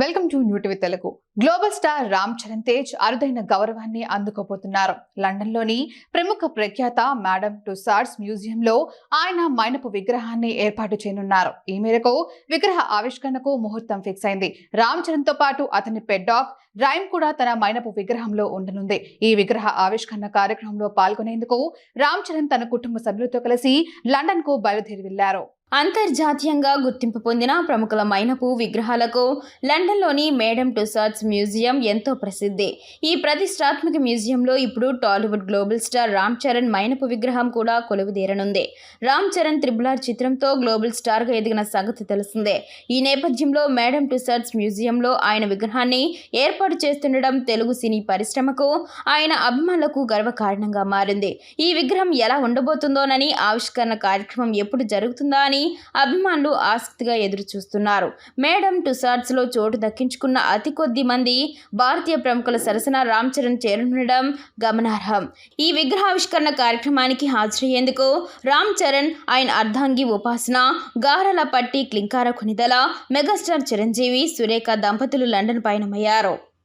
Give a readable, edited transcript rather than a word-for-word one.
Welcome to new TV Telugu. Global star Ram Charan Tej అరుదైన గౌరవాన్ని అందుకోబోతున్నారు. లండన్లోని ప్రముఖ ప్రఖ్యాత మేడం టుసాడ్స్ మ్యూజియంలో ఆయన మైనపు విగ్రహాన్ని ఏర్పాటు చేయనున్నారు. ఈ మేరకు విగ్రహ ఆవిష్కరణకు ముహూర్తం ఫిక్స్ అయింది. రామ్ చరణ్ తో పాటు అతని పెట్ డాగ్ రైమ్ కూడా తన మైనపు విగ్రహంలో ఉండనుంది. ఈ విగ్రహ ఆవిష్కరణ కార్యక్రమంలో పాల్గొనేందుకు రామ్ చరణ్ తన కుటుంబ సభ్యులతో కలిసి లండన్ కు బయలుదేరి వెళ్లారు. అంతర్జాతీయంగా గుర్తింపు పొందిన ప్రముఖుల మైనపు విగ్రహాలకు లండన్లోని మేడం టుసాడ్స్ మ్యూజియం ఎంతో ప్రసిద్ధి. ఈ ప్రతిష్టాత్మక మ్యూజియంలో ఇప్పుడు టాలీవుడ్ గ్లోబల్ స్టార్ రామ్ చరణ్ మైనపు విగ్రహం కూడా కొలువుదీరనుంది. రామ్ చరణ్ RRR చిత్రంతో గ్లోబల్ స్టార్గా ఎదిగిన సంగతి తెలిసిందే. ఈ నేపథ్యంలో మేడం టుసాడ్స్ మ్యూజియంలో ఆయన విగ్రహాన్ని ఏర్పాటు చేస్తుండడం తెలుగు సినీ పరిశ్రమకు, ఆయన అభిమానులకు గర్వకారణంగా మారింది. ఈ విగ్రహం ఎలా ఉండబోతుందోనని, ఆవిష్కరణ కార్యక్రమం ఎప్పుడు జరుగుతుందా అని అభిమానులు ఆసక్తిగా ఎదురు చూస్తున్నారు. మేడం టుసాడ్స్ లో చోటు దక్కించుకున్న అతి కొద్ది మంది భారతీయ ప్రముఖుల సరసన రామ్ చరణ్ చేరనుండడం గమనార్హం. ఈ విగ్రహావిష్కరణ కార్యక్రమానికి హాజరయ్యేందుకు రామ్ చరణ్, ఆయన అర్ధాంగి ఉపాసన, గారాలపట్టి క్లింకార కొనిదల, మెగాస్టార్ చిరంజీవి, సురేఖ దంపతులు లండన్ పయనమయ్యారు.